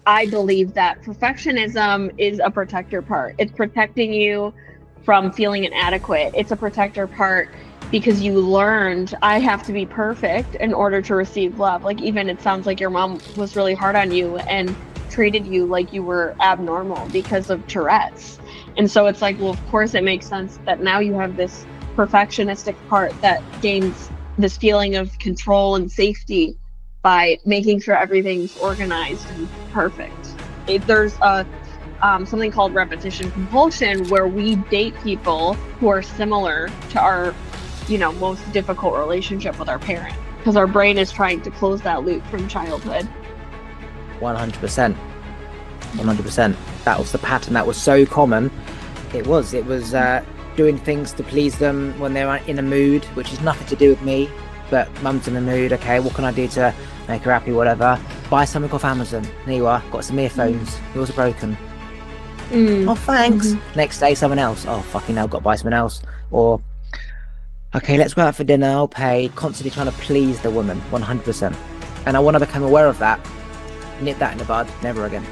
I believe that perfectionism is a protector part. It's protecting you from feeling inadequate. It's a protector part because you learned I have to be perfect in order to receive love. Like, even it sounds like your mom was really hard on you and treated you like you were abnormal because of Tourette's. And so it's like, well, of course it makes sense that now you have this perfectionistic part that gains this feeling of control and safety by making sure everything's organized and perfect. There's a something called repetition compulsion where we date people who are similar to our, most difficult relationship with our parent because our brain is trying to close that loop from childhood. 100%. 100%. That was the pattern that was so common. It was doing things to please them when they're in a mood, which is nothing to do with me, but mum's in the mood. Okay, what can I do to make her happy? Whatever. Buy something off Amazon. There you are. Got some earphones. Yours are broken. Oh, thanks. Next day, someone else. Oh, fucking hell, got to buy something else. Or, okay, let's go out for dinner. I'll pay. Constantly trying to please the woman. 100%. And I want to become aware of that. Nip that in the bud. Never again.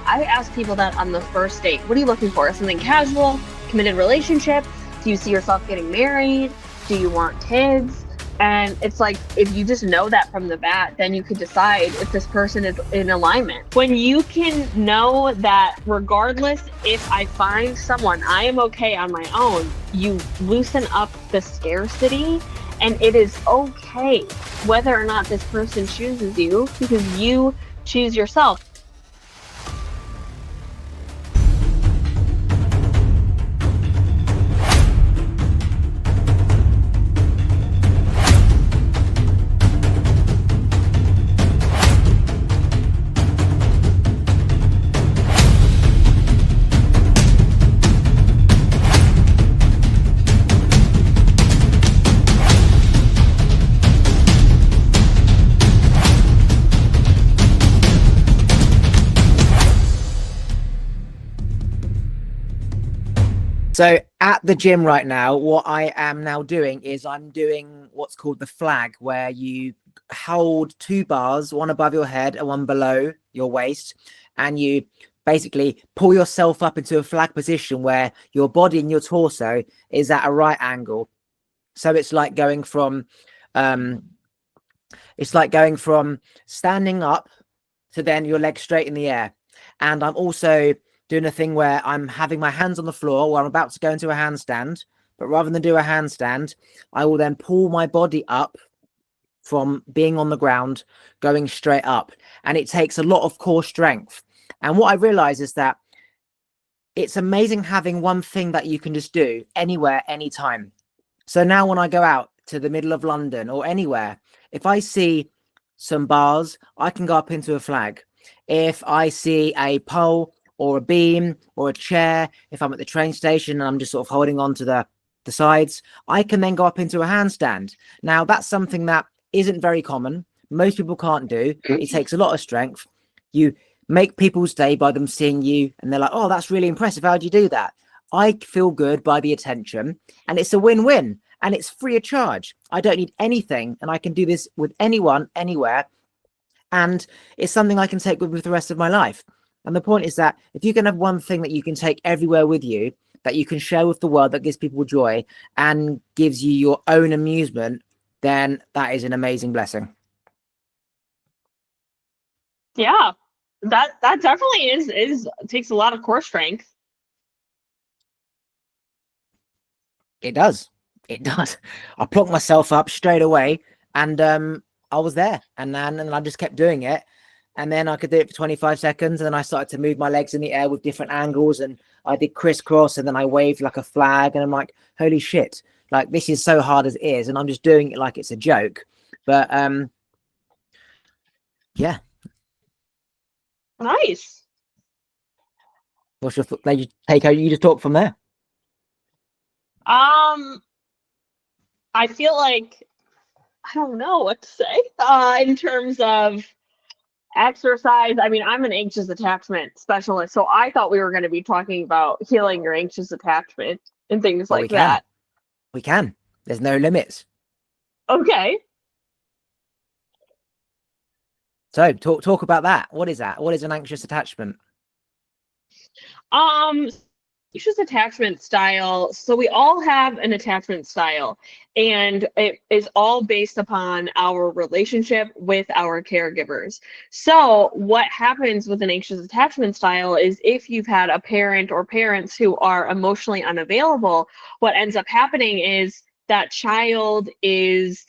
I ask people that on the first date. What are you looking for? Something casual, committed relationship? Do you see yourself getting married? Do you want kids? And it's like, if you just know that from the bat, then you could decide if this person is in alignment. When you can know that regardless if I find someone, I am okay on my own, you loosen up the scarcity, and it is okay whether or not this person chooses you because you choose yourself. So at the gym right now, what I am now doing is I'm doing what's called the flag, where you hold 2 bars, one above your head and one below your waist, and you basically pull yourself up into a flag position where your body and your torso is at a right angle. So it's like going from standing up to then your legs straight in the air. And I'm also doing a thing where I'm having my hands on the floor where I'm about to go into a handstand, but rather than do a handstand, I will then pull my body up from being on the ground, going straight up. And it takes a lot of core strength. And what I realize is that it's amazing having one thing that you can just do anywhere, anytime. So now when I go out to the middle of London or anywhere, if I see some bars, I can go up into a flag. If I see a pole or a beam or a chair, if I'm at the train station and I'm just sort of holding on to the sides, I can then go up into a handstand. Now, that's something that isn't very common. Most people can't do. It takes a lot of strength. You make people's day by them seeing you and they're like, oh, that's really impressive. How do you do that? I feel good by the attention, and it's a win-win, and it's free of charge. I don't need anything, and I can do this with anyone, anywhere. And it's something I can take with me for the rest of my life. And the point is that if you can have one thing that you can take everywhere with you, that you can share with the world, that gives people joy and gives you your own amusement, then that is an amazing blessing. Yeah, that definitely is takes a lot of core strength. It does. It does. I plucked myself up straight away, and I was there, and I just kept doing it. And then I could do it for 25 seconds. And then I started to move my legs in the air with different angles. And I did crisscross, and then I waved like a flag. And I'm like, holy shit, like this is so hard as it is. And I'm just doing it like it's a joke. But yeah. Nice. What's your take? How you just talk from there? I feel like I don't know what to say in terms of exercise. I mean, I'm an anxious attachment specialist, so I thought we were going to be talking about healing your anxious attachment and things Well, like that. We can. There's no limits. Okay. So talk about that. What is that? What is an anxious attachment? Um, Anxious attachment style. So we all have an attachment style, and it is all based upon our relationship with our caregivers. So what happens with an anxious attachment style is if you've had a parent or parents who are emotionally unavailable, what ends up happening is that child is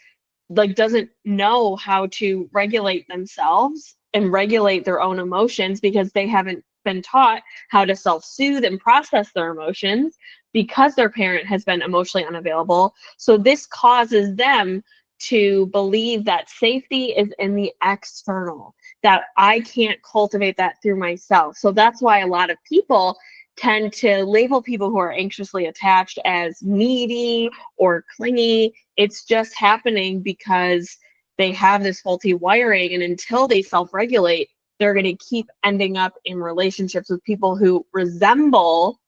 like doesn't know how to regulate themselves and regulate their own emotions because they haven't been taught how to self-soothe and process their emotions because their parent has been emotionally unavailable. So this causes them to believe that safety is in the external, that I can't cultivate that through myself. So that's why a lot of people tend to label people who are anxiously attached as needy or clingy. It's just happening because they have this faulty wiring, and until they self-regulate, they're going to keep ending up in relationships with people who resemble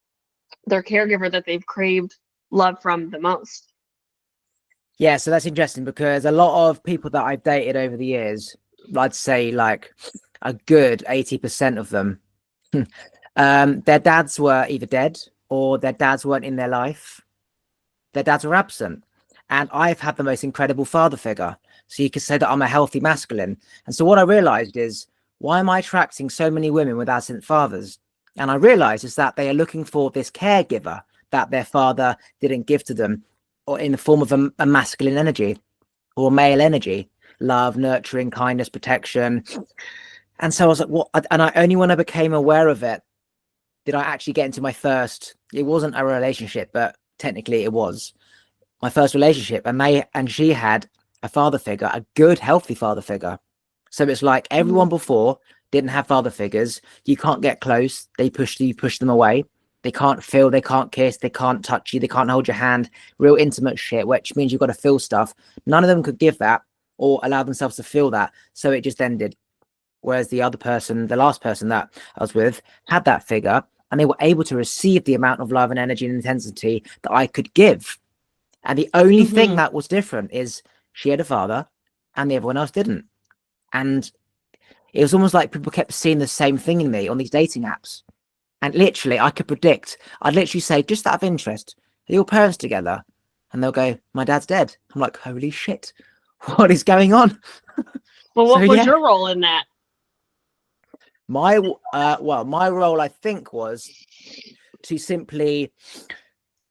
their caregiver that they've craved love from the most. Yeah, so that's interesting because a lot of people that I've dated over the years, I'd say like a good 80% of them, their dads were either dead or their dads weren't in their life. Their dads were absent. And I've had the most incredible father figure. So you could say that I'm a healthy masculine. And so what I realized is, why am I attracting so many women with absent fathers? And I realized is that they are looking for this caregiver that their father didn't give to them, or in the form of a masculine energy or male energy, love, nurturing, kindness, protection. And so I was like, what? And I only when I became aware of it did I actually get into my first, it wasn't a relationship, but technically it was my first relationship. And she had a father figure, a good, healthy father figure. So it's like everyone before didn't have father figures. You can't get close. They push you, push them away. They can't feel, they can't kiss, they can't touch you, they can't hold your hand. Real intimate shit, which means you've got to feel stuff. None of them could give that or allow themselves to feel that. So it just ended. Whereas the other person, the last person that I was with, had that figure and they were able to receive the amount of love and energy and intensity that I could give. And the only thing that was different is she had a father and the everyone else didn't. And it was almost like people kept seeing the same thing in me on these dating apps. And literally, I could predict, I'd literally say, just out of interest, are your parents together? And they'll go, my dad's dead. I'm like, holy shit, what is going on? Well, So what was yeah, your role in that? my my role, I think, was to simply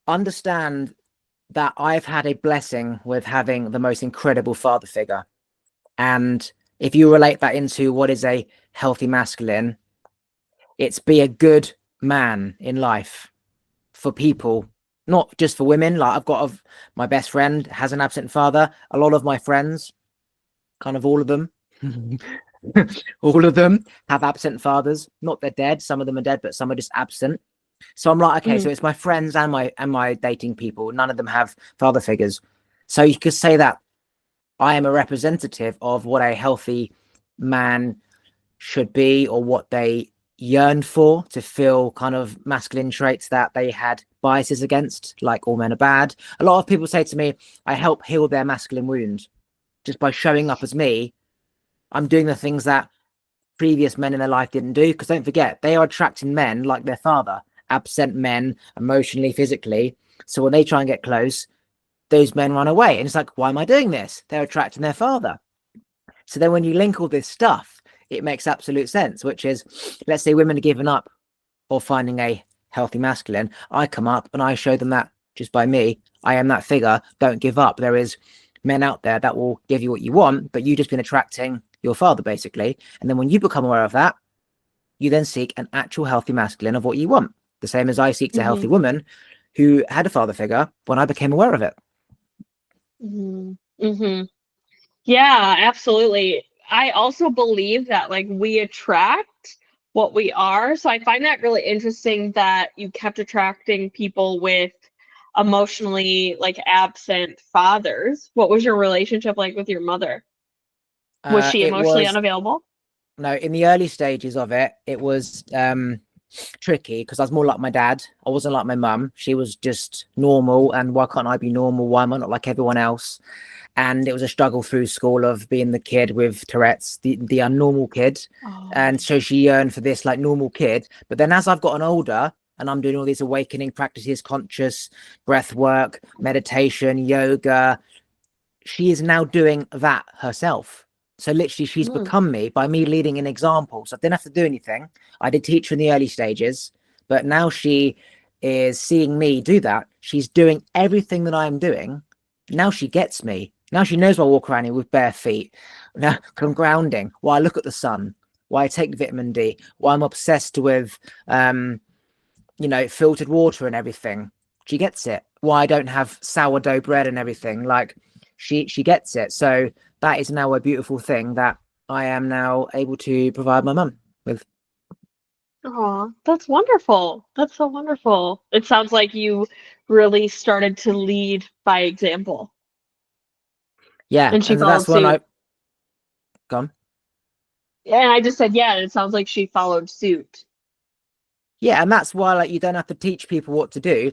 understand that I've had a blessing with having the most incredible father figure. And if you relate that into what is a healthy masculine, it's be a good man in life for people, not just for women. Like I've got my best friend has an absent father. A lot of my friends, kind of all of them, all of them have absent fathers. Not they're dead. Some of them are dead, but some are just absent. So I'm like, okay, so it's my friends and my dating people. None of them have father figures. So you could say that I am a representative of what a healthy man should be, or what they yearned for, to feel kind of masculine traits that they had biases against, like all men are bad. A lot of people say to me, I help heal their masculine wounds just by showing up as me. I'm doing the things that previous men in their life didn't do, because don't forget, they are attracting men like their father, absent men, emotionally, physically. So when they try and get close, those men run away. And it's like, why am I doing this? They're attracting their father. So then when you link all this stuff, it makes absolute sense, which is, let's say women are giving up or finding a healthy masculine. I come up and I show them that just by me, I am that figure. Don't give up. There is men out there that will give you what you want, but you've just been attracting your father, basically. And then when you become aware of that, you then seek an actual healthy masculine of what you want. The same as I seeked a healthy woman who had a father figure when I became aware of it. Yeah, absolutely. I also believe that like we attract what we are. So I find that really interesting that you kept attracting people with emotionally like absent fathers. What was your relationship like with your mother? Was she It emotionally was, unavailable? no, in the early stages of it, it was tricky because I was more like my dad. I wasn't like my mum. She was just normal. And why can't I be normal? Why am I not like everyone else? And it was a struggle through school of being the kid with Tourette's, the unnormal kid. Oh. And so she yearned for this like normal kid. But then as I've gotten older and I'm doing all these awakening practices, conscious breath work, meditation, yoga, she is now doing that herself. So literally she's Mm. become me by me leading an example. So I didn't have to do anything. I did teach her in the early stages, but now she is seeing me do that. She's doing everything that I'm doing. Now she gets me. Now she knows why I walk around here with bare feet. Now I'm grounding, why I look at the sun, why I take vitamin D, why I'm obsessed with filtered water and everything. She gets it. Why I don't have sourdough bread and everything. Like she gets it. So that is now a beautiful thing that I am now able to provide my mum with. Oh, that's wonderful. That's so wonderful. It sounds like you really started to lead by example, Yeah, and she and followed that's when suit. I gone. And I just said, yeah, it sounds like she followed suit. Yeah, and that's why like you don't have to teach people what to do.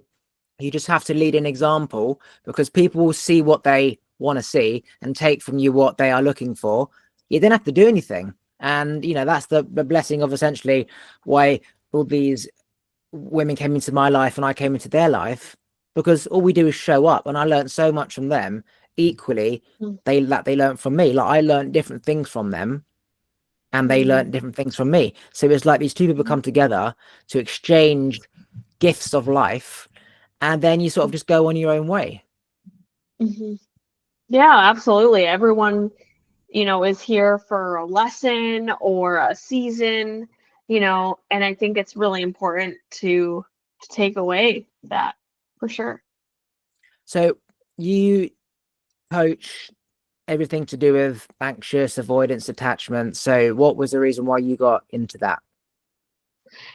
You just have to lead an example because people will see what they want to see and take from you what they are looking for. You don't have to do anything. And that's the blessing of essentially why all these women came into my life and I came into their life, because all we do is show up. And I learned so much from them. Equally, Mm. they learned from me. Like I learned different things from them and they Mm. learned different things from me. So it's like these two people come together to exchange gifts of life, and then you sort of just go on your own way. Mm-hmm. Yeah, absolutely. Everyone, is here for a lesson or a season, and I think it's really important to take away that for sure. So you coach everything to do with anxious avoidance attachment. So what was the reason why you got into that?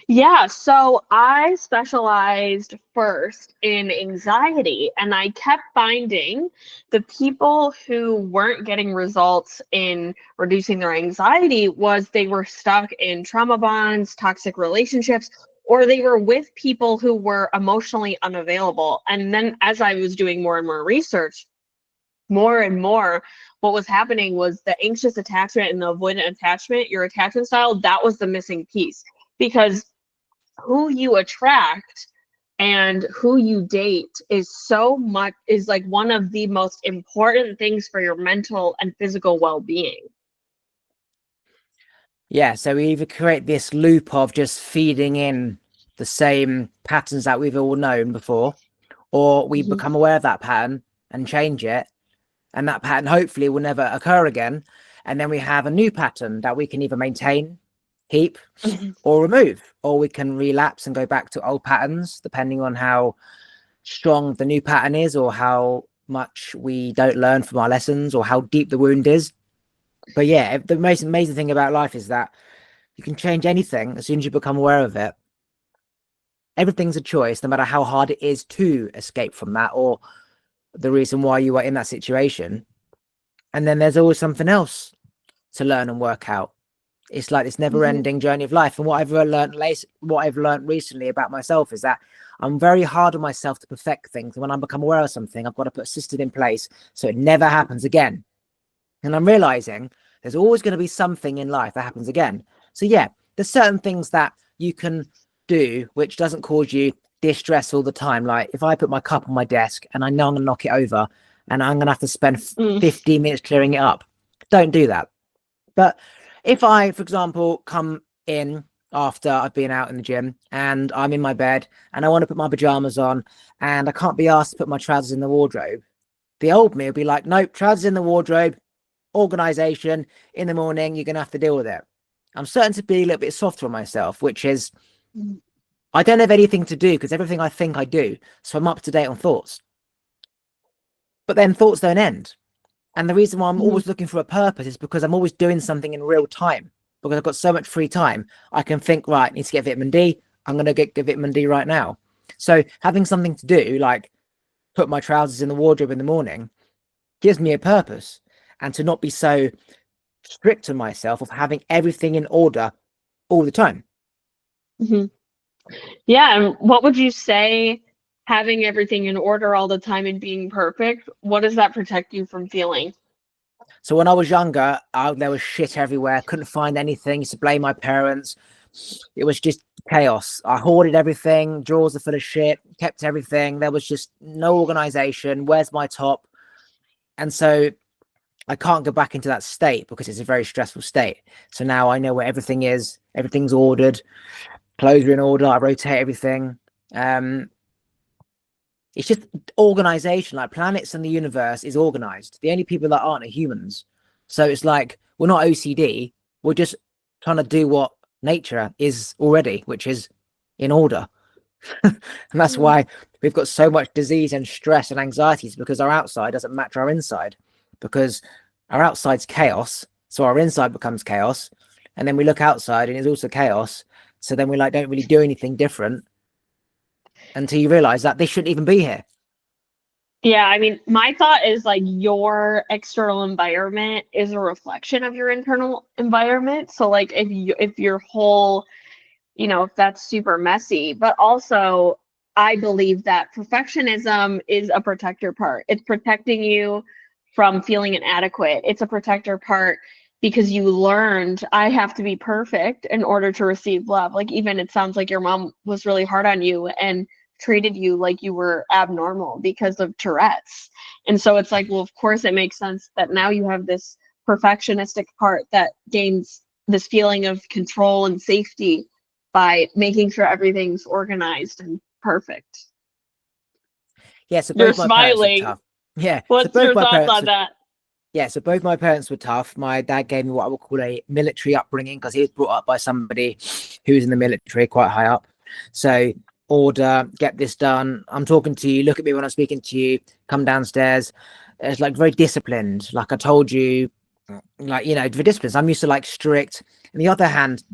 Yeah, so I specialized first in anxiety, and I kept finding the people who weren't getting results in reducing their anxiety was they were stuck in trauma bonds, toxic relationships, or they were with people who were emotionally unavailable. And then as I was doing more and more research, more and more, what was happening was the anxious attachment and the avoidant attachment, your attachment style, that was the missing piece. Because who you attract and who you date is like one of the most important things for your mental and physical well-being. Yeah, so we either create this loop of just feeding in the same patterns that we've all known before, or we Mhm. become aware of that pattern and change it, and that pattern hopefully will never occur again. And then we have a new pattern that we can either maintain, keep, Mhm. or remove, or we can relapse and go back to old patterns, depending on how strong the new pattern is, or how much we don't learn from our lessons, or how deep the wound is. But yeah, the most amazing thing about life is that you can change anything as soon as you become aware of it. Everything's a choice, no matter how hard it is to escape from that, or the reason why you are in that situation. And then there's always something else to learn and work out. It's like this Mhm. never-ending journey of life. And what I've learned recently about myself is that I'm very hard on myself to perfect things. And when I become aware of something, I've got to put a system in place so it never happens again. And I'm realizing there's always going to be something in life that happens again. So yeah, there's certain things that you can do which doesn't cause you distress all the time. Like if I put my cup on my desk and I know I'm going to knock it over and I'm going to have to spend Mm. 15 minutes clearing it up, don't do that. But if I, for example, come in after I've been out in the gym and I'm in my bed and I want to put my pajamas on and I can't be asked to put my trousers in the wardrobe, the old me will be like, nope, trousers in the wardrobe, organization, in the morning, you're going to have to deal with it. I'm starting to be a little bit softer on myself, which is Mm. I don't have anything to do because everything I think I do. So I'm up to date on thoughts. But then thoughts don't end. And the reason why I'm Mhm. always looking for a purpose is because I'm always doing something in real time. Because I've got so much free time, I can think, right, I need to get vitamin D. I'm going to get vitamin D right now. So having something to do, like put my trousers in the wardrobe in the morning, gives me a purpose. And to not be so strict on myself of having everything in order all the time. Mhm. Yeah, and what would you say having everything in order all the time and being perfect, what does that protect you from feeling? So when I was younger, there was shit everywhere. Couldn't find anything. Used to blame my parents. It was just chaos. I hoarded everything. Drawers are full of shit. Kept everything. There was just no organization. Where's my top? And so I can't go back into that state because it's a very stressful state. So now I know where everything is. Everything's ordered. Clothes are in order. I rotate everything. Um, it's just organization. Like planets and the universe is organized. The only people that aren't are humans. So it's like we're not OCD. We're just trying to do what nature is already, which is in order. And that's Mm. why we've got so much disease and stress and anxieties, because our outside doesn't match our inside, because our outside's chaos, so our inside becomes chaos, and then we look outside and it's also chaos, so then we like don't really do anything different until you realize that they shouldn't even be here. Yeah, I mean, my thought is like your external environment is a reflection of your internal environment. So like if your whole, if that's super messy, but also I believe that perfectionism is a protector part. It's protecting you from feeling inadequate. It's a protector part because you learned I have to be perfect in order to receive love. Like even it sounds like your mom was really hard on you and treated you like you were abnormal because of Tourette's. And so it's like, well, of course it makes sense that now you have this perfectionistic part that gains this feeling of control and safety by making sure everything's organized and perfect. Yeah, so You're both my parents were smiling. tough. Yeah, so What's both your my thoughts parents on were that? Yeah, so both my parents were tough. My dad gave me what I would call a military upbringing because he was brought up by somebody who was in the military, quite high up. So order, get this done. I'm talking to you. Look at me when I'm speaking to you. Come downstairs. It's like very disciplined. Like I told you, like for disciplines, I'm used to like strict. On the other hand,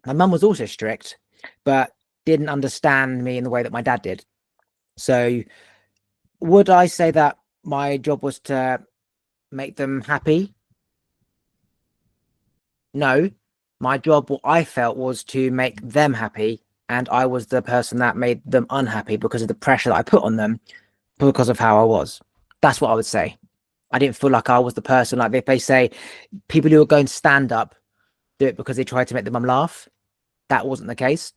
my mum was also strict, but didn't understand me in the way that my dad did. So would I say that my job was to make them happy? No, my job, what I felt, was to make them happy. And I was the person that made them unhappy because of the pressure that I put on them because of how I was. That's what I would say. I didn't feel like I was the person, like if they say people who are going to stand up do it because they try to make the mum laugh. That wasn't the case.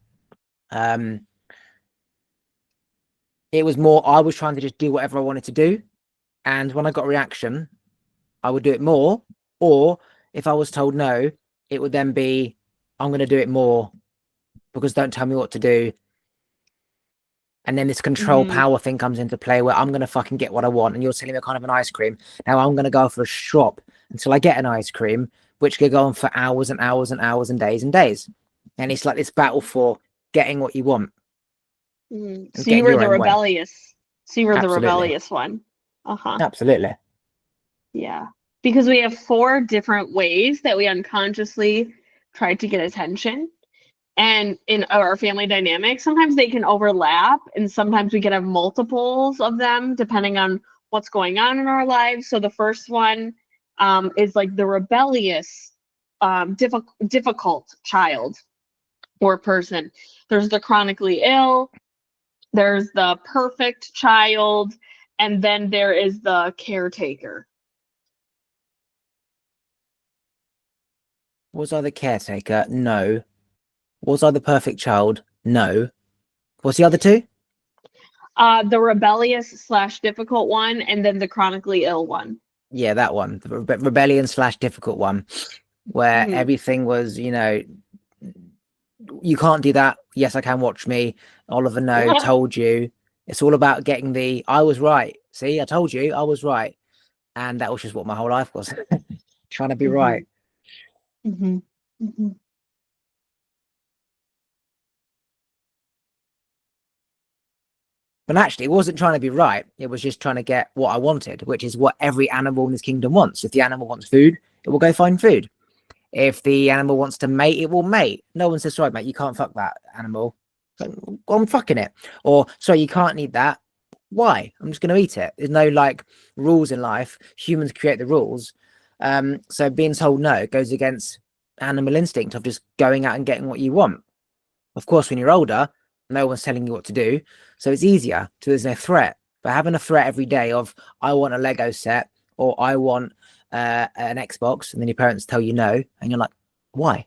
Um, it was more, I was trying to just do whatever I wanted to do. And when I got a reaction, I would do it more. Or if I was told no, it would then be, I'm going to do it more because don't tell me what to do. And then this control Mm-hmm. power thing comes into play where I'm going to fucking get what I want. And you're selling me kind of an ice cream. Now I'm going to go for a shop until I get an ice cream, which could go on for hours and hours and hours and days and days. And it's like this battle for getting what you want Mm-hmm. and So you getting were your the own way. rebellious. So you were the Absolutely. rebellious one. Uh-huh. Absolutely. Yeah. Because we have four different ways that we unconsciously try to get attention. And in our family dynamic, sometimes they can overlap, and sometimes we can have multiples of them depending on what's going on in our lives. So the first one is like the rebellious, difficult child or person. There's the chronically ill, there's the perfect child, and then there is the caretaker. Was I the caretaker? No. Was I the perfect child? No. What's the other two? The rebellious slash difficult one, and then the chronically ill one. Yeah, that one. The rebellion slash difficult one, where Mm-hmm. everything was, you can't do that. Yes, I can. Watch me. Oliver, no, told you. It's all about getting I was right. See, I told you I was right. And that was just what my whole life was. Trying to be Mm-hmm. right. Mm-hmm. Mm-hmm. But actually, it wasn't trying to be right. It was just trying to get what I wanted, which is what every animal in this kingdom wants. If the animal wants food, it will go find food. If the animal wants to mate, it will mate. No one says, sorry, mate, you can't fuck that animal. Well, I'm fucking it. Or, sorry, you can't eat that. Why? I'm just going to eat it. There's no like rules in life. Humans create the rules. So being told no goes against animal instinct of just going out and getting what you want. Of course, when you're older, No one's telling you what to do. So it's easier. So there's no threat. But having a threat every day of, I want a Lego set, or I want an Xbox, and then your parents tell you no, and you're like, why?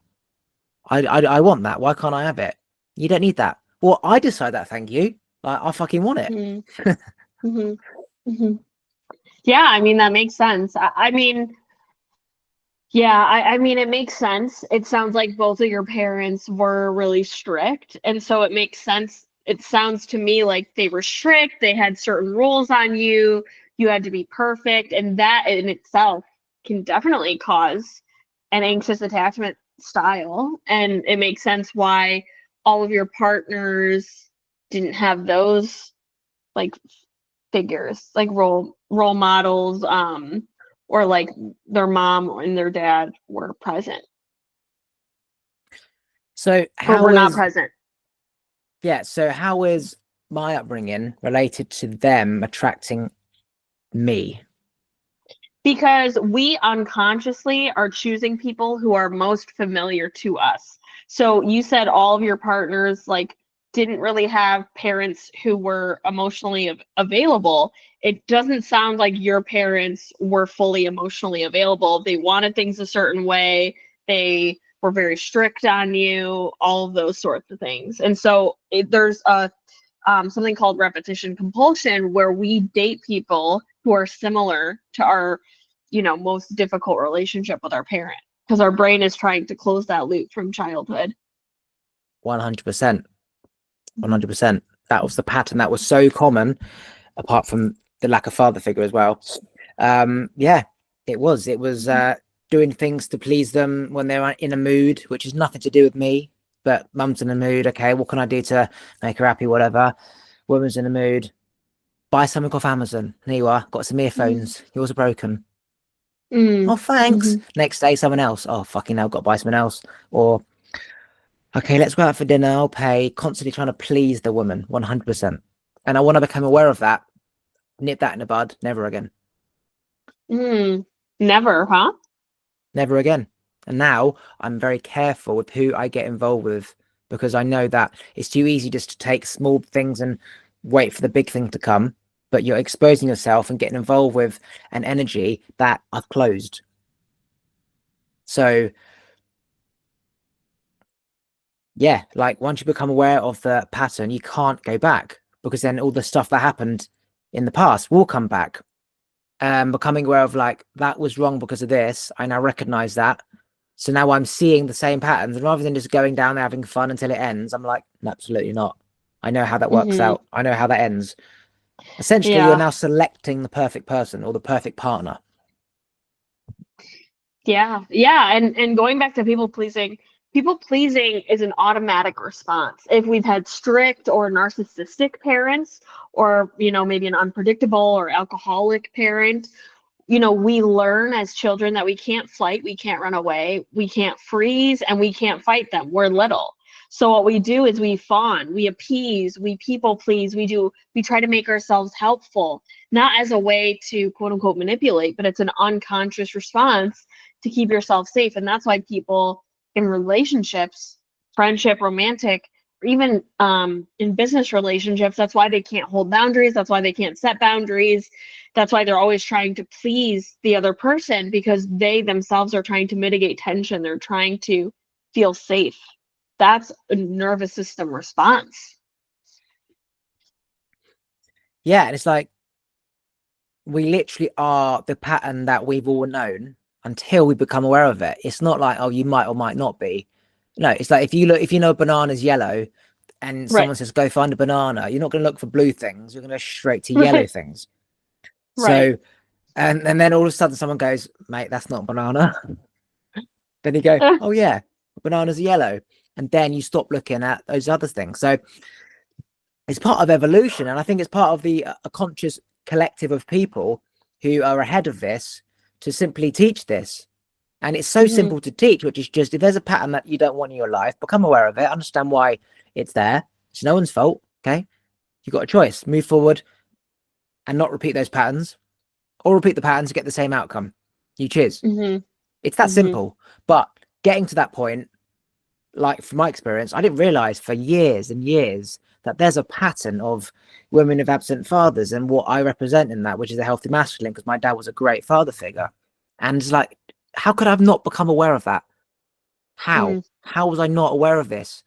I want that. Why can't I have it? You don't need that. Well, I decide that. Thank you. I fucking want it. Mm-hmm. Mm-hmm. Yeah, I mean, that makes sense. I mean, yeah, I mean, it makes sense. It sounds like both of your parents were really strict. And so it makes sense. It sounds to me like they were strict. They had certain rules on you. You had to be perfect. And that in itself can definitely cause an anxious attachment style. And it makes sense why all of your partners didn't have those like figures, like role models, or like their mom and their dad were present So or were how not is present. so how is my upbringing related to them attracting me? Because we unconsciously are choosing people who are most familiar to us. So you said all of your partners like didn't really have parents who were emotionally available. It doesn't sound like your parents were fully emotionally available. They wanted things a certain way. They were very strict on you, all of those sorts of things. And so there's a something called repetition compulsion, where we date people who are similar to our, most difficult relationship with our parent, because our brain is trying to close that loop from childhood. 100%. 100%. That was the pattern that was so common, apart from the lack of father figure as well. Yeah, it was doing things to please them when they were in a mood, which is nothing to do with me, but mum's in a mood. Okay, what can I do to make her happy? Whatever. Woman's in a mood. Buy something off Amazon. There you are. Got some earphones. Yours are broken. Mm-hmm. Oh, thanks. Mm-hmm. Next day, someone else. Oh, fucking hell, got to buy something else. Or, okay, let's go out for dinner. I'll pay. Constantly trying to please the woman, 100%. And I want to become aware of that. Nip that in the bud. Never again. Mm. Never, huh? Never again. And now I'm very careful with who I get involved with, because I know that it's too easy just to take small things and wait for the big thing to come. But you're exposing yourself and getting involved with an energy that I've closed. So yeah, like once you become aware of the pattern, you can't go back, because then all the stuff that happened in the past will come back. Becoming aware of like, that was wrong because of this. I now recognize that. So now I'm seeing the same patterns, and rather than just going down there having fun until it ends, I'm like, no, absolutely not. I know how that works Mm-hmm. out. I know how that ends. Essentially, you're Yeah. now selecting the perfect person or the perfect partner. Yeah. Yeah. And going back to people pleasing is an automatic response. If we've had strict or narcissistic parents, or, maybe an unpredictable or alcoholic parent, we learn as children that we can't flight, we can't run away, we can't freeze, and we can't fight them. We're little. So what we do is we fawn, we appease, we people please, we try to make ourselves helpful, not as a way to quote unquote manipulate, but it's an unconscious response to keep yourself safe. And that's why people in relationships, friendship, romantic, or even in business relationships, that's why they can't hold boundaries. That's why they can't set boundaries. That's why they're always trying to please the other person, because they themselves are trying to mitigate tension. They're trying to feel safe. That's a nervous system response. Yeah, and it's like, we literally are the pattern that we've all known until we become aware of it. It's not like, oh, you might or might not be. No, it's like, if you know a banana's yellow and Right. someone says go find a banana, you're not going to look for blue things. You're going to go straight to yellow Right. things. Right. So, and then all of a sudden someone goes, mate, that's not a banana. Then you go, oh yeah, bananas are yellow, and then you stop looking at those other things. So it's part of evolution, and I think it's part of the a conscious collective of people who are ahead of this to simply teach this. And it's so Mm-hmm. simple to teach, which is just, if there's a pattern that you don't want in your life, become aware of it, understand why it's there. It's no one's fault. Okay, you've got a choice: move forward and not repeat those patterns, or repeat the patterns to get the same outcome. You choose. Mm-hmm. It's that Mm-hmm. simple. But getting to that point, like from my experience, I didn't realize for years and years that there's a pattern of women of absent fathers and what I represent in that, which is a healthy masculine, because my dad was a great father figure. And it's like, how could I have not become aware of that? How? Mm. How was I not aware of this?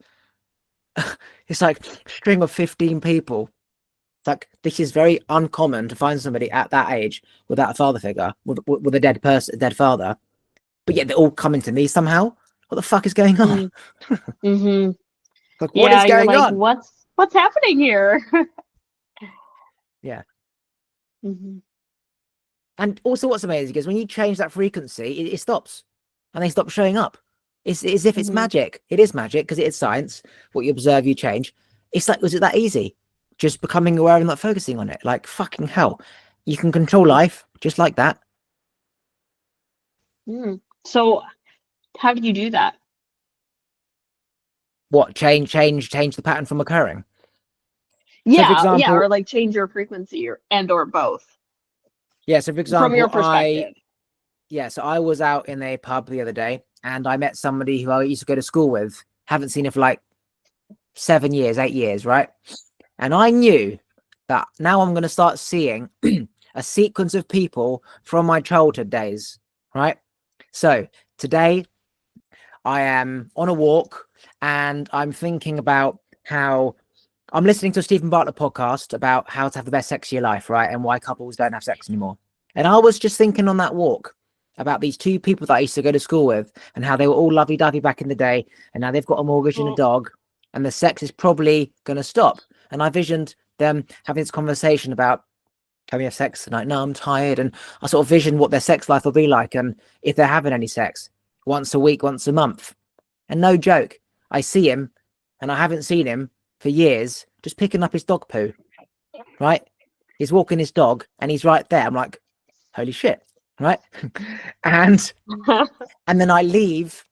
It's like a string of 15 people. It's like, this is very uncommon to find somebody at that age without a father figure, with a dead person, a dead father. But yet they're all coming to me somehow. What the fuck is going on? Mm. Mm-hmm. Like, what is Yeah, you're going like, on? what's happening here? Yeah. Mm-hmm. And also, what's amazing is when you change that frequency, it stops, and they stop showing up. It's as if it's Mm-hmm. magic. It is magic because it is science. What you observe, you change. It's like, was it that easy? Just becoming aware and not focusing on it. Like, fucking hell, you can control life just like that. Mm. So how do you do that? What change the pattern from occurring? So, for Yeah, or example, like change your frequency or both yeah. So, for from your example, perspective. so I was out in a pub the other day, and I met somebody who I used to go to school with. Haven't seen her for like 7 years, 8 years, right? And I knew that now I'm going to start seeing a sequence of people from my childhood days, right? So today I am on a walk and I'm thinking about how I'm listening to a Stephen Bartlett podcast about how to have the best sex of your life, right? And why couples don't have sex anymore. And I was just thinking on that walk about these two people that I used to go to school with and how they were all lovey-dovey back in the day. And now they've got a mortgage and a Oh. dog and the sex is probably going to stop. And I visioned them having this conversation about, can we have sex tonight? No, I'm tired. And I sort of visioned what their sex life will be like and if they're having any sex once a week, once a month. And no joke, I see him and I haven't seen him for years, just picking up his dog poo, right? He's walking his dog and he's right there. I'm like, holy shit, right? and and then I leave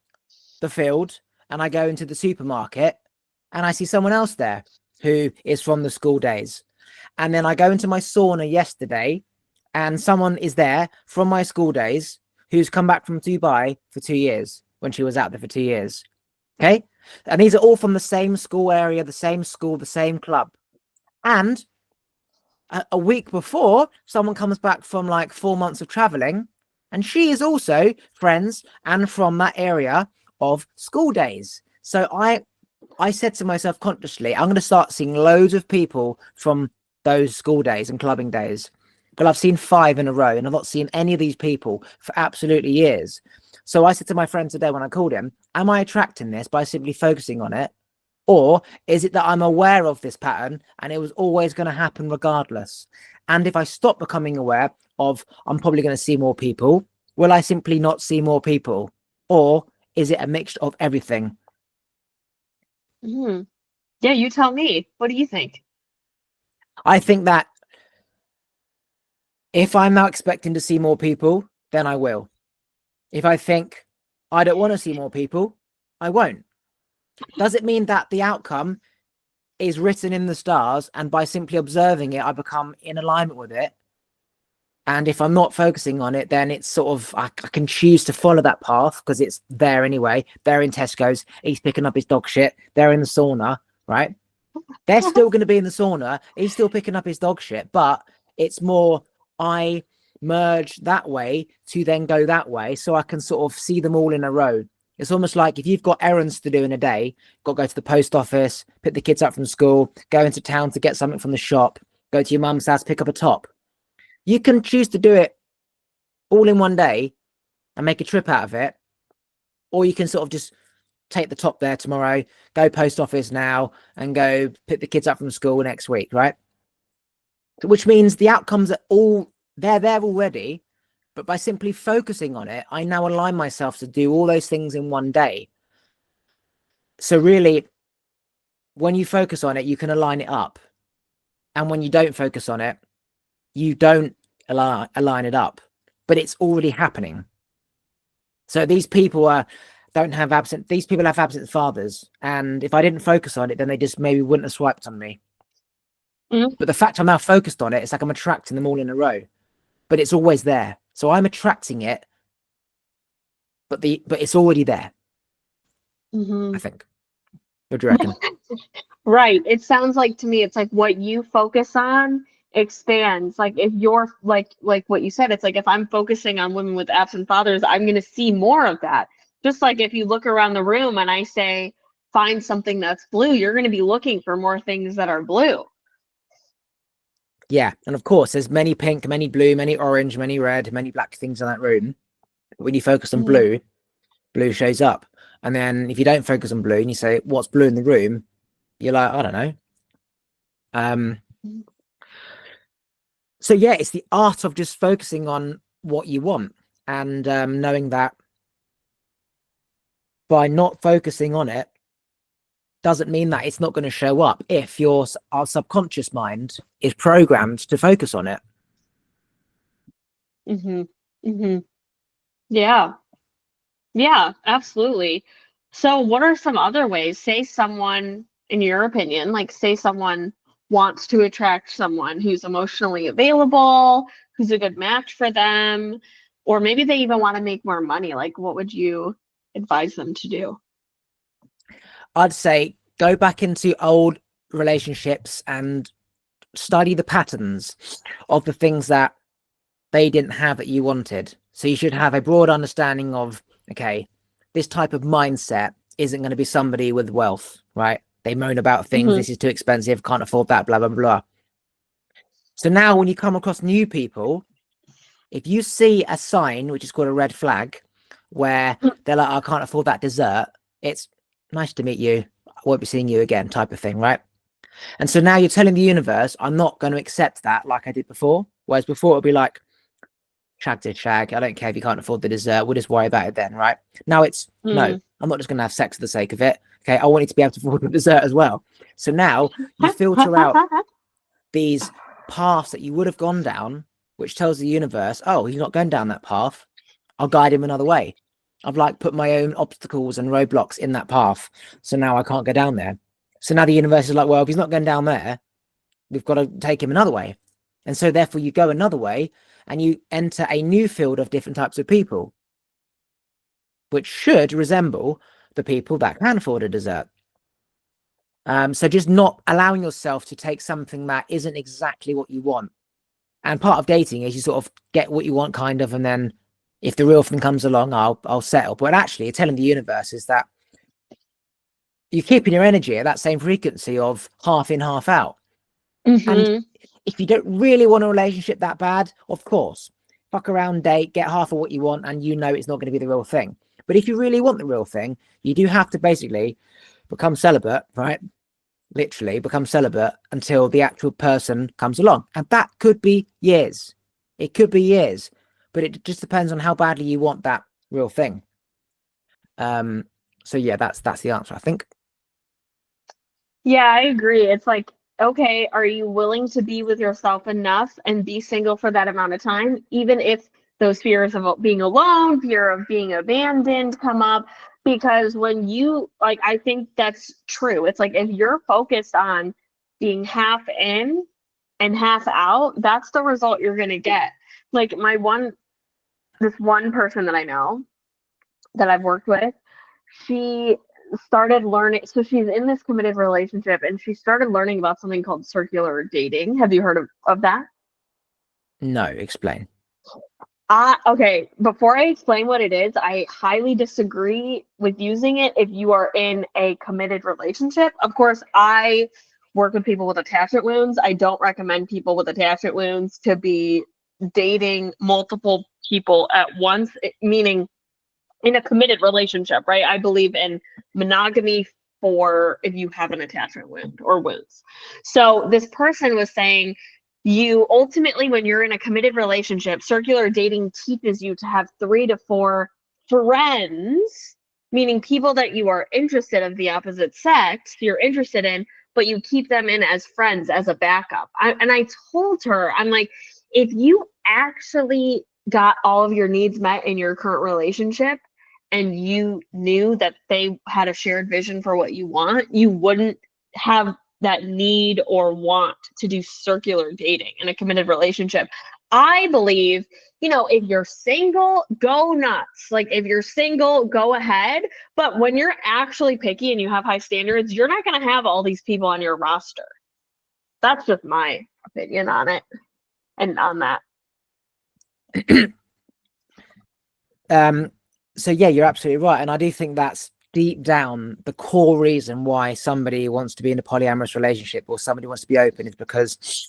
the field and I go into the supermarket and I see someone else there who is from the school days. And then I go into my sauna yesterday and someone is there from my school days who's come back from Dubai for 2 years when she was out there for 2 years. Okay. And these are all from the same school area, the same school, the same club. And a week before, someone comes back from like 4 months of traveling, and she is also friends and from that area of school days. So I said to myself consciously, I'm going to start seeing loads of people from those school days and clubbing days. But I've seen 5 in a row, and I've not seen any of these people for absolutely years. So I said to my friend today when I called him, am I attracting this by simply focusing on it? Or is it that I'm aware of this pattern and it was always going to happen regardless? And if I stop becoming aware of, I'm probably going to see more people, will I simply not see more people? Or is it a mixture of everything? Mm. Yeah, you tell me. What do you think? I think that if I'm now expecting to see more people, then I will. If I think I don't want to see more people, I won't. Does it mean that the outcome is written in the stars and by simply observing it, I become in alignment with it? And if I'm not focusing on it, then it's sort of, I can choose to follow that path because it's there anyway. They're in Tesco's, he's picking up his dog shit. They're in the sauna, right? They're still going to be in the sauna. He's still picking up his dog shit, but it's more, I merge that way to then go that way so I can sort of see them all in a row. It's almost like if you've got errands to do in a day, got to go to the post office, pick the kids up from school, go into town to get something from the shop, go to your mum's house, pick up a top. You can choose to do it all in one day and make a trip out of it, or you can sort of just take the top there tomorrow, go post office now, and go pick the kids up from school next week, right? Which means the outcomes are all they're there already, but by simply focusing on it, I now align myself to do all those things in one day. So really, when you focus on it, you can align it up. And when you don't focus on it, you don't align it up, but it's already happening. So these people these people have absent fathers. And if I didn't focus on it, then they just maybe wouldn't have swiped on me. Mm. But the fact I'm now focused on it, it's like I'm attracting them all in a row, but it's always there. So I'm attracting it, but it's already there, Mm-hmm. I think. What do you reckon? Right. It sounds like to me, it's like what you focus on expands. Like if you're like what you said, it's like if I'm focusing on women with absent fathers, I'm going to see more of that. Just like if you look around the room and I say, find something that's blue, you're going to be looking for more things that are blue. Yeah, and of course, there's many pink, many blue, many orange, many red, many black things in that room. When you focus on Mhm. blue, blue shows up. And then if you don't focus on blue and you say, what's blue in the room? You're like, I don't know. So yeah, it's the art of just focusing on what you want and knowing that by not focusing on it doesn't mean that it's not going to show up if our subconscious mind is programmed to focus on it. Mhm. Mhm. Yeah. Yeah, absolutely. So, what are some other ways? Say someone, in your opinion, like say someone wants to attract someone who's emotionally available, who's a good match for them, or maybe they even want to make more money. Like, what would you advise them to do? I'd say go back into old relationships and study the patterns of the things that they didn't have that you wanted. So you should have a broad understanding of, okay, this type of mindset isn't going to be somebody with wealth, right? They moan about things. Hmm. This is too expensive. Can't afford that, blah, blah, blah. So now when you come across new people, if you see a sign, which is called a red flag, where they're like, I can't afford that dessert, it's nice to meet you. I won't be seeing you again, type of thing, right? And so now you're telling the universe, I'm not going to accept that like I did before. Whereas before it'd be like, shag to shag. I don't care if you can't afford the dessert. We'll just worry about it then, right? Now it's no, Mm. I'm not just going to have sex for the sake of it. Okay. I want you to be able to afford the dessert as well. So now you filter out these paths that you would have gone down, which tells the universe, oh, he's not going down that path. I'll guide him another way. I've like put my own obstacles and roadblocks in that path. So now I can't go down there. So now the universe is like, well, if he's not going down there, we've got to take him another way. And so therefore you go another way and you enter a new field of different types of people, which should resemble the people that can afford a dessert. So just not allowing yourself to take something that isn't exactly what you want. And part of dating is you sort of get what you want, kind of, and then if the real thing comes along, I'll settle. But actually, you're telling the universe is that you're keeping your energy at that same frequency of half in, half out. And Hmm. if you don't really want a relationship that bad, of course, fuck around, date, get half of what you want, and you know it's not going to be the real thing. But if you really want the real thing, you do have to basically become celibate, right? Literally become celibate until the actual person comes along. And that could be years. It could be years, but it just depends on how badly you want that real thing. So yeah, that's the answer, I think. Yeah, I agree. It's like, okay, are you willing to be with yourself enough and be single for that amount of time, even if those fears of being alone, fear of being abandoned come up? Because when you, like, I think that's true. It's like if you're focused on being half in and half out, that's the result you're going to get. Like, this one person that I know that I've worked with, she started learning. So she's in this committed relationship and she started learning about something called circular dating. Have you heard of that? No, explain. Okay, before I explain what it is, I highly disagree with using it if you are in a committed relationship. Of course, I work with people with attachment wounds. I don't recommend people with attachment wounds to be dating multiple people at once, meaning in a committed relationship, right? I believe in monogamy for if you have an attachment wound or wounds. So this person was saying you ultimately, when you're in a committed relationship, circular dating teaches you to have 3 to 4 friends, meaning people that you are interested of the opposite sex, you're interested in, but you keep them in as friends as a backup. And I told her, I'm like, if you actually got all of your needs met in your current relationship, and you knew that they had a shared vision for what you want, you wouldn't have that need or want to do circular dating in a committed relationship. I believe if you're single, go nuts. Like if you're single, go ahead. But when you're actually picky and you have high standards, you're not going to have all these people on your roster. That's just my opinion on it and on that. So yeah, you're absolutely right. And I do think that's deep down the core reason why somebody wants to be in a polyamorous relationship or somebody wants to be open is because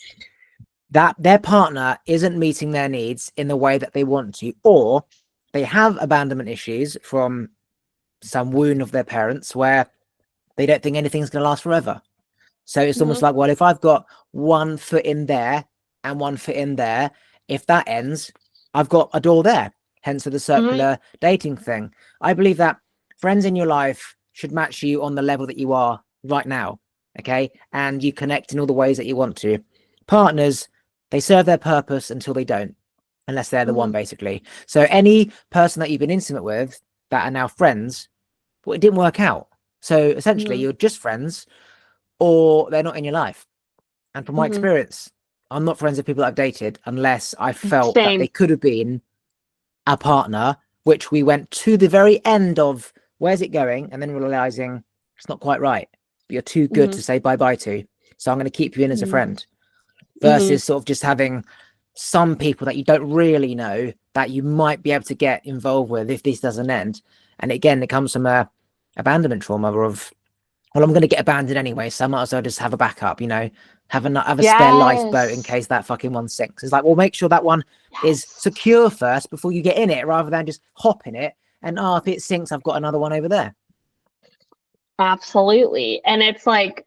that their partner isn't meeting their needs in the way that they want to, or they have abandonment issues from some wound of their parents where they don't think anything's going to last forever. So it's almost like, well, if I've got 1 foot in there and 1 foot in there, if that ends, I've got a door there. Hence the circular dating thing. I believe that friends in your life should match you on the level that you are right now. Okay. And you connect in all the ways that you want to. Partners, they serve their purpose until they don't, unless they're the one, basically. So any person that you've been intimate with that are now friends, well, it didn't work out. So essentially you're just friends or they're not in your life. And from my experience, I'm not friends with people that I've dated unless I felt that they could have been a partner, which we went to the very end of where's it going, and then realizing it's not quite right. But you're too good to say bye-bye to. So I'm going to keep you in as a friend. Versus sort of just having some people that you don't really know that you might be able to get involved with if this doesn't end. And again, it comes from a abandonment trauma of, well, I'm going to get abandoned anyway, so I might as well just have a backup, have a spare lifeboat in case that fucking one sinks. It's like, well, make sure that one is secure first before you get in it, rather than just hop in it and if it sinks, I've got another one over there. Absolutely. And it's like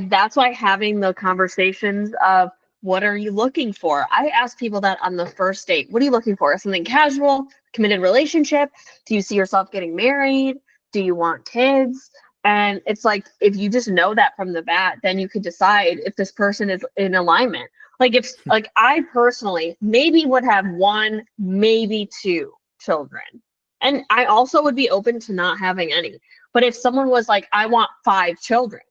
that's why having the conversations of what are you looking for? I ask people that on the first date. What are you looking for? Something casual, committed relationship? Do you see yourself getting married? Do you want kids? And it's like, if you just know that from the bat, then you could decide if this person is in alignment. Like I personally maybe would have 1, maybe 2 children. And I also would be open to not having any. But if someone was like, I want 5 children,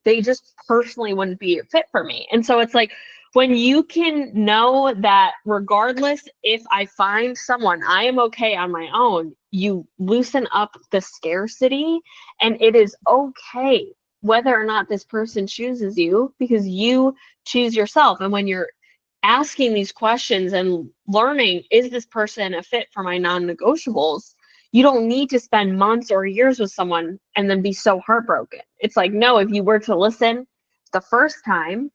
they just personally wouldn't be a fit for me. And so it's like, when you can know that regardless if I find someone, I am okay on my own, you loosen up the scarcity, and it is okay whether or not this person chooses you, because you choose yourself. And when you're asking these questions and learning, is this person a fit for my non-negotiables? You don't need to spend months or years with someone and then be so heartbroken. It's like, no, if you were to listen the first time,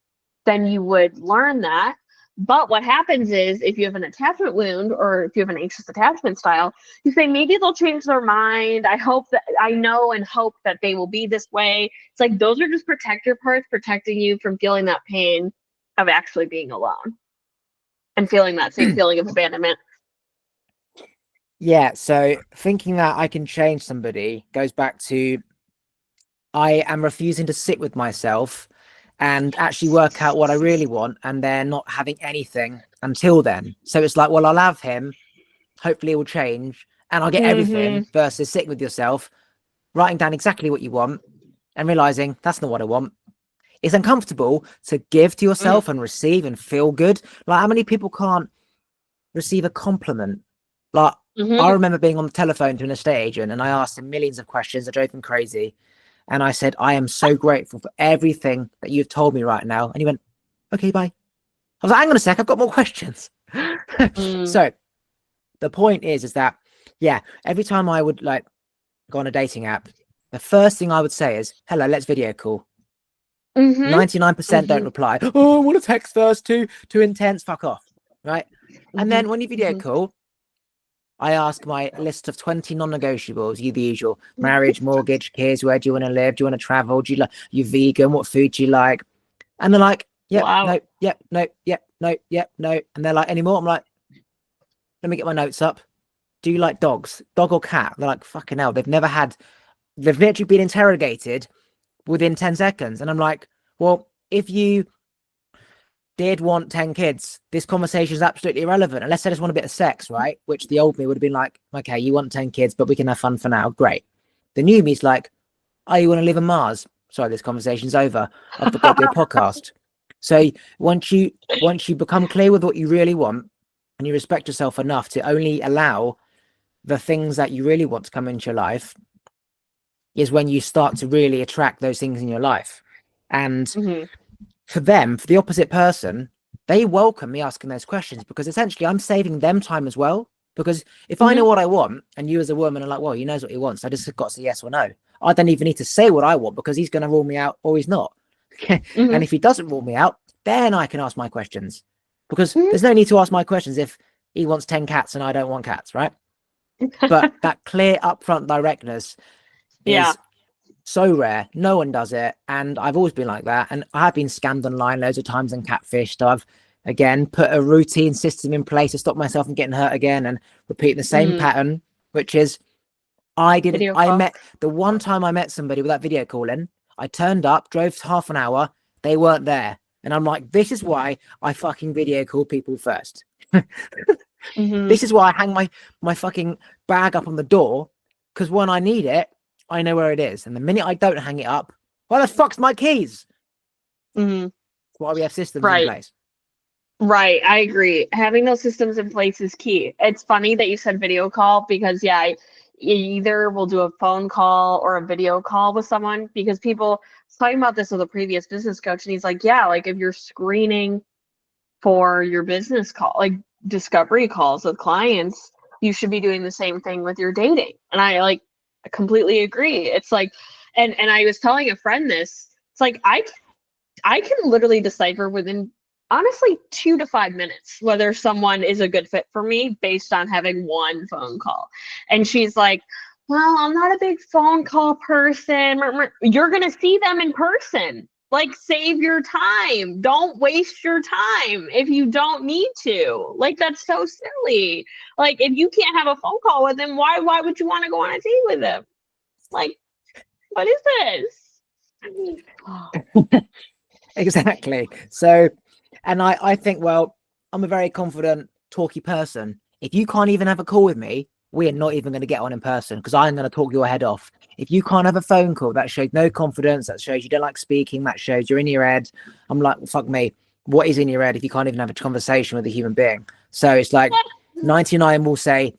then you would learn that. But what happens is, if you have an attachment wound or if you have an anxious attachment style, you say, maybe they'll change their mind. I know and hope that they will be this way. It's like, those are just protector parts protecting you from feeling that pain of actually being alone and feeling that same feeling of abandonment. Yeah, so thinking that I can change somebody goes back to, I am refusing to sit with myself and actually work out what I really want, and they're not having anything until then. So it's like, well, I'll have him, hopefully it will change, and I'll get everything, versus sitting with yourself, writing down exactly what you want, and realizing that's not what I want. It's uncomfortable to give to yourself and receive and feel good. Like, how many people can't receive a compliment? Like, I remember being on the telephone to an estate agent, and I asked him millions of questions that drove him crazy. And I said, I am so grateful for everything that you've told me right now. And he went, okay, bye. I was like, hang on a sec, I've got more questions. So the point is that, yeah, every time I would like go on a dating app, the first thing I would say is, hello, let's video call. 99% don't reply. Oh, I want to text first, too intense, fuck off. Right. And then when you video call, I ask my list of 20 non-negotiables, you the usual: marriage, mortgage, kids, where do you want to live? Do you want to travel? Do you like, you vegan? What food do you like? And they're like, yep, no, yep, no, yep, no, yep, no. And they're like, any more? I'm like, let me get my notes up. Do you like dogs? Dog or cat? They're like, fucking hell. They've literally been interrogated within 10 seconds. And I'm like, well, if you did want 10 kids, this conversation is absolutely irrelevant unless I just want a bit of sex, right? Which the old me would have been like, okay, you want 10 kids, but we can have fun for now. Great. The new me's like, oh, you want to live on Mars? Sorry, this conversation's over. I've got to do a podcast. So once you become clear with what you really want, and you respect yourself enough to only allow the things that you really want to come into your life, is when you start to really attract those things in your life. And for them, for the opposite person, they welcome me asking those questions, because essentially I'm saving them time as well. Because if I know what I want, and you as a woman are like, well, he knows what he wants, I just got to say yes or no. I don't even need to say what I want, because he's going to rule me out or he's not. And if he doesn't rule me out, then I can ask my questions, because there's no need to ask my questions if he wants 10 cats and I don't want cats, right? But that clear upfront directness is so rare. No one does it. And I've always been like that. And I have been scammed online loads of times and catfished. I've, again, put a routine system in place to stop myself from getting hurt again, and repeating the same pattern, which is I met the one time I met somebody without video calling. I turned up, drove half an hour. They weren't there. And I'm like, this is why I fucking video call people first. This is why I hang my fucking bag up on the door, because when I need it, I know where it is. And the minute I don't hang it up, where the fuck's my keys? That's why we have systems in place. Right. I agree. Having those systems in place is key. It's funny that you said video call, because either we'll do a phone call or a video call with someone, because people, I was talking about this with a previous business coach, and he's like, like if you're screening for your business call, like discovery calls with clients, you should be doing the same thing with your dating. And I completely agree. It's like, and I was telling a friend this, it's like, I can literally decipher within, honestly, 2 to 5 minutes whether someone is a good fit for me based on having one phone call. And she's like, well, I'm not a big phone call person. You're going to see them in person. Like, save your time. Don't waste your time if you don't need to. Like, that's so silly. Like, if you can't have a phone call with them, why would you want to go on a date with them? Like, what is this? Exactly. So, and I think, well, I'm a very confident, talky person. If you can't even have a call with me, we are not even going to get on in person, because I'm going to talk your head off. If you can't have a phone call, that shows no confidence. That shows you don't like speaking. That shows you're in your head. I'm like, well, fuck me. What is in your head if you can't even have a conversation with a human being? So it's like 99 will say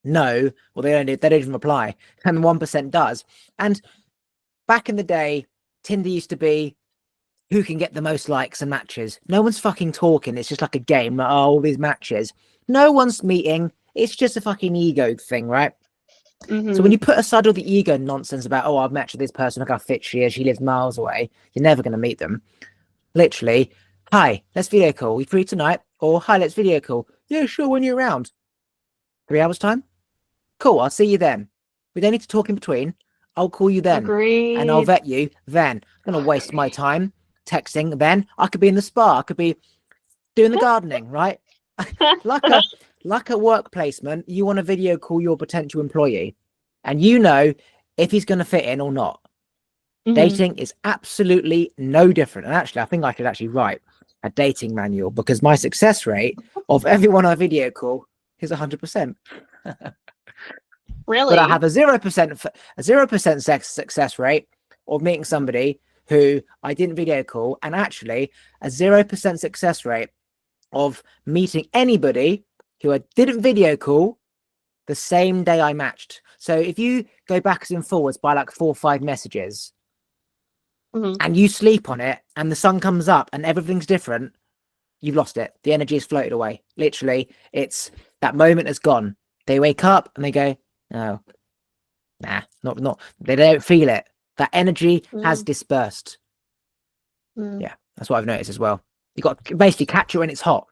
no, well, they don't even reply, and 1% does. And back in the day, Tinder used to be who can get the most likes and matches. No one's fucking talking. It's just like a game. Like, all these matches. No one's meeting. It's just a fucking ego thing, right? So when you put aside all the ego nonsense about, I've matched with this person, look how fit she is, she lives miles away, you're never going to meet them. Literally, hi, let's video call. We free tonight? Or hi, let's video call. Yeah, sure, when you're around. 3 hours time? Cool, I'll see you then. We don't need to talk in between. I'll call you then. Agreed. And I'll vet you then. I'm going to waste my time texting then. I could be in the spa. I could be doing the gardening, right? like a work placement, you want to video call your potential employee, and you know if he's going to fit in or not. Dating is absolutely no different. And actually, I think I should actually write a dating manual, because my success rate of everyone I video call is 100%. Really? But I have a 0% success rate of meeting somebody who I didn't video call, and actually a 0% success rate of meeting anybody who I didn't video call the same day I matched. So if you go backwards and forwards by like 4 or 5 messages, and you sleep on it, and the sun comes up and everything's different, you've lost it. The energy has floated away. Literally, it's that moment has gone. They wake up and they go, oh, nah, not. They don't feel it. That energy has dispersed. Yeah, that's what I've noticed as well. You got to basically catch it when it's hot.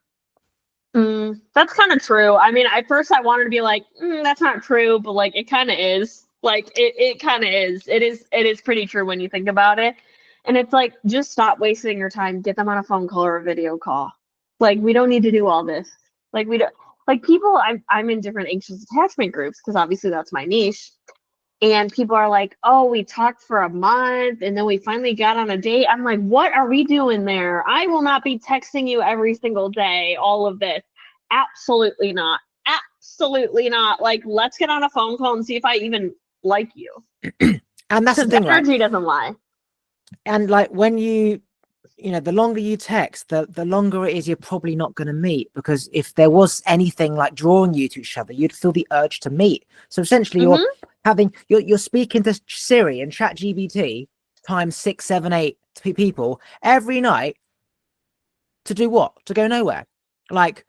That's kind of true. I mean, at first I wanted to be like, that's not true, but like it kind of is. Like it kind of is. It is pretty true when you think about it. And it's like, just stop wasting your time. Get them on a phone call or a video call. Like, we don't need to do all this. Like, we don't, like, people, I'm in different anxious attachment groups, because obviously that's my niche. And people are like, oh, we talked for a month and then we finally got on a date. I'm like, what are we doing there? I will not be texting you every single day, all of this. Absolutely not. Absolutely not. Like, let's get on a phone call and see if I even like you. And that's the thing, energy doesn't lie. And like when you the longer you text, the longer it is you're probably not going to meet, because if there was anything like drawing you to each other, you'd feel the urge to meet. So essentially you're speaking to Siri and ChatGPT times 6, 7, 8 people every night to do what? To go nowhere. Like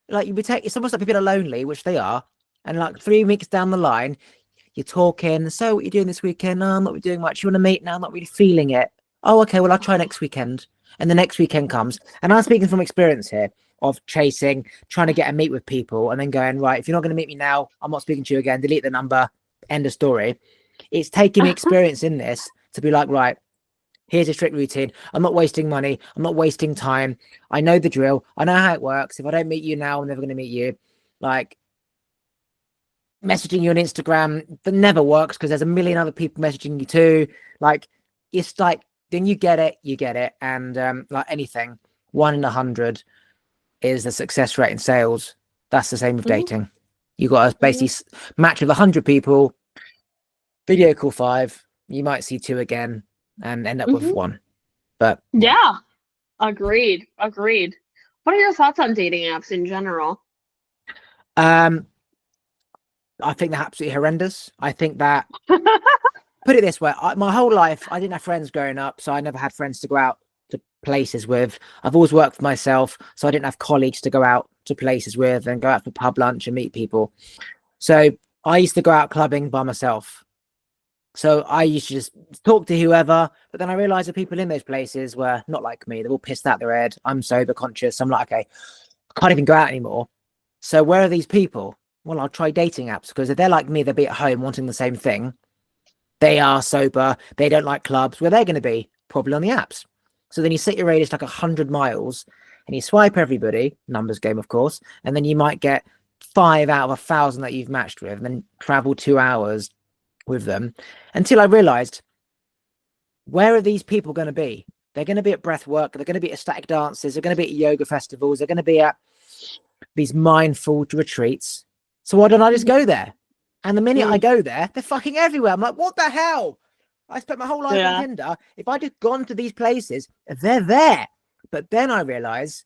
it's almost like people are lonely, which they are, and like 3 weeks down the line you're talking, so what are you doing this weekend? No, I'm not really doing much. You want to meet? No, I'm not really feeling it. Oh, okay, well, I'll try next weekend. And the next weekend comes. And I'm speaking from experience here of chasing, trying to get a meet with people, and then going, right, if you're not going to meet me now, I'm not speaking to you again. Delete the number. End of story. It's taking me experience in this to be like, right, here's a strict routine. I'm not wasting money. I'm not wasting time. I know the drill. I know how it works. If I don't meet you now, I'm never going to meet you. Like, messaging you on Instagram that never works because there's a million other people messaging you too. Like, it's like, then you get it. And like anything, 1 in 100 is the success rate in sales. That's the same with dating. You got to basically match with 100 people, video call 5, you might see 2 again and end up with 1. But yeah, agreed. What are your thoughts on dating apps in general? I think they're absolutely horrendous. I think that, put it this way, my whole life, I didn't have friends growing up, so I never had friends to go out to places with. I've always worked for myself, so I didn't have colleagues to go out to places with and go out for pub lunch and meet people. So I used to go out clubbing by myself. So I used to just talk to whoever, but then I realized the people in those places were not like me. They're all pissed out their head. I'm sober conscious. I'm like, okay, I can't even go out anymore. So where are these people? Well, I'll try dating apps, because if they're like me, they'll be at home wanting the same thing. They are sober. They don't like clubs. Where they're going to be? Probably on the apps. So then you set your radius like 100 miles and you swipe everybody, numbers game, of course. And then you might get 5 out of 1,000 that you've matched with, and then travel 2 hours with them, until I realized, where are these people going to be? They're going to be at breath work. They're going to be at static dances. They're going to be at yoga festivals. They're going to be at these mindful retreats. So why don't I just go there? And the minute I go there, they're fucking everywhere. I'm like, what the hell? I spent my whole life on Tinder. If I'd just gone to these places, they're there. But then I realized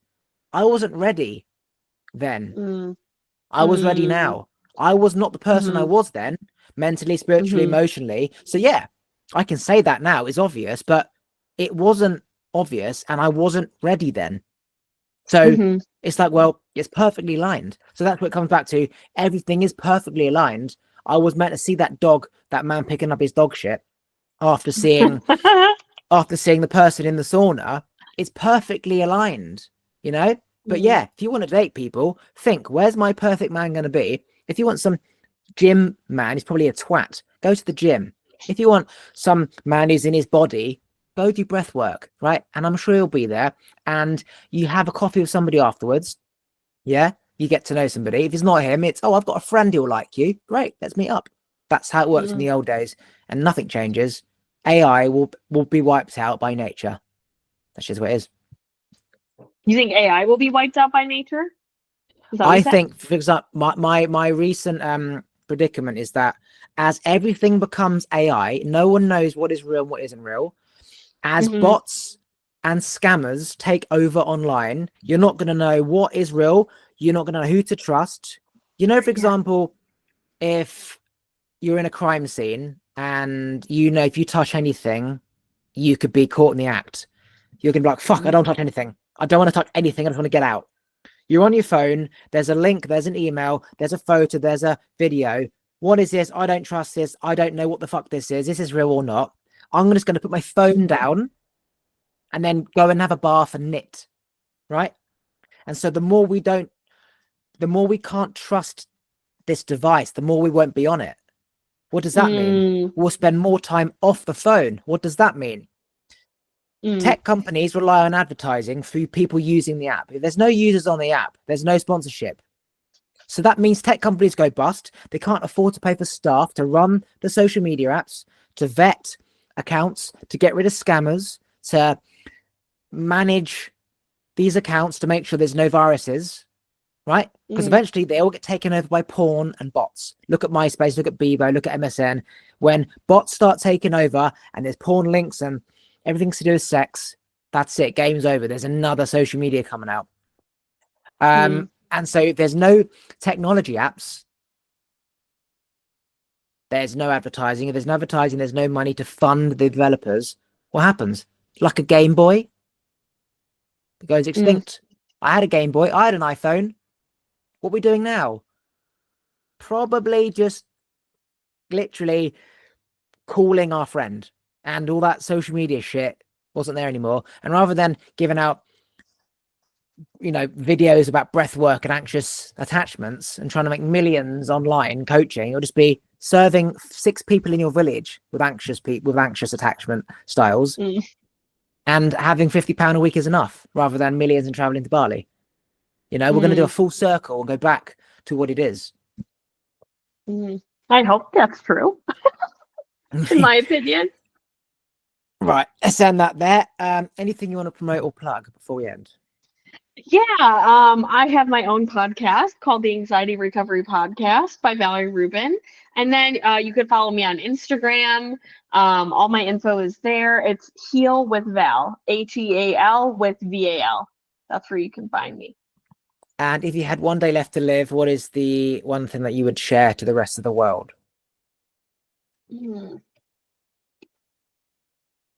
I wasn't ready then. I was ready now. I was not the person I was then, mentally, spiritually, emotionally. So yeah, I can say that now. It's obvious, but it wasn't obvious and I wasn't ready then. So it's like, well, it's perfectly aligned. So that's what it comes back to. Everything is perfectly aligned. I was meant to see that man picking up his dog shit after seeing the person in the sauna. It's perfectly aligned, But yeah, if you want to date people, think, where's my perfect man going to be? If you want some gym man, he's probably a twat. Go to the gym. If you want some man who's in his body, go do breath work, right? And I'm sure he'll be there. And you have a coffee with somebody afterwards. Yeah, you get to know somebody. If it's not him, it's, oh, I've got a friend who'll like you. Great, let's meet up. That's how it works in the old days. And nothing changes. AI will be wiped out by nature. That's just what it is. You think AI will be wiped out by nature? I think, for example, my recent predicament is that as everything becomes AI, no one knows what is real and what isn't real. As bots and scammers take over online, you're not going to know what is real. You're not going to know who to trust. For example, if you're in a crime scene and if you touch anything, you could be caught in the act. You're going to be like, fuck, I don't touch anything. I don't want to touch anything. I just want to get out. You're on your phone. There's a link. There's an email. There's a photo. There's a video. What is this? I don't trust this. I don't know what the fuck this is. This is real or not. I'm just going to put my phone down and then go and have a bath and knit. Right. And so the more we can't trust this device, the more we won't be on it. What does that mean? We'll spend more time off the phone. What does that mean? Tech companies rely on advertising through people using the app. If there's no users on the app, there's no sponsorship. So that means tech companies go bust. They can't afford to pay for staff to run the social media apps, to vet accounts, to get rid of scammers, to manage these accounts to make sure there's no viruses, right? Because eventually they all get taken over by porn and bots. Look at MySpace, look at Bebo, look at MSN. When bots start taking over and there's porn links and everything's to do with sex, that's it. Game's over. There's another social media coming out. Mm. And so if there's no technology apps, there's no advertising. If there's no advertising, there's no money to fund the developers. What happens? Like a Game Boy, it goes Mm. extinct. I had a Game Boy. I had an iPhone. What are we doing now? Probably just literally calling our friend, and all that social media shit wasn't there anymore. And rather than giving out, videos about breath work and anxious attachments and trying to make millions online coaching, it'll just be serving 6 people in your village with anxious attachment styles, Mm. and having £50 a week is enough rather than millions and traveling to Bali. We're going to do a Mm. full circle and go back to what it is. Mm. I hope that's true, in my opinion. Right, let's end that there. Anything you want to promote or plug before we end? Yeah, I have my own podcast called the Anxiety Recovery Podcast by Valerie Rubin. And then you could follow me on Instagram. All my info is there. It's Heal with Val, HEAL with VAL. That's where you can find me. And if you had one day left to live, what is the one thing that you would share to the rest of the world?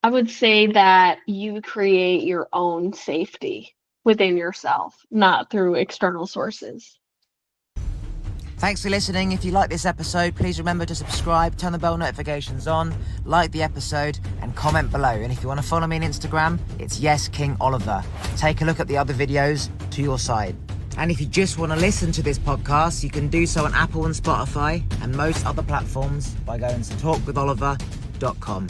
I would say that you create your own safety within yourself, not through external sources. Thanks for listening. If you like this episode, please remember to subscribe, turn the bell notifications on, like the episode, and comment below. And if you want to follow me on Instagram, it's YesKingOliver. Take a look at the other videos to your side. And if you just want to listen to this podcast, you can do so on Apple and Spotify and most other platforms by going to talkwitholiver.com.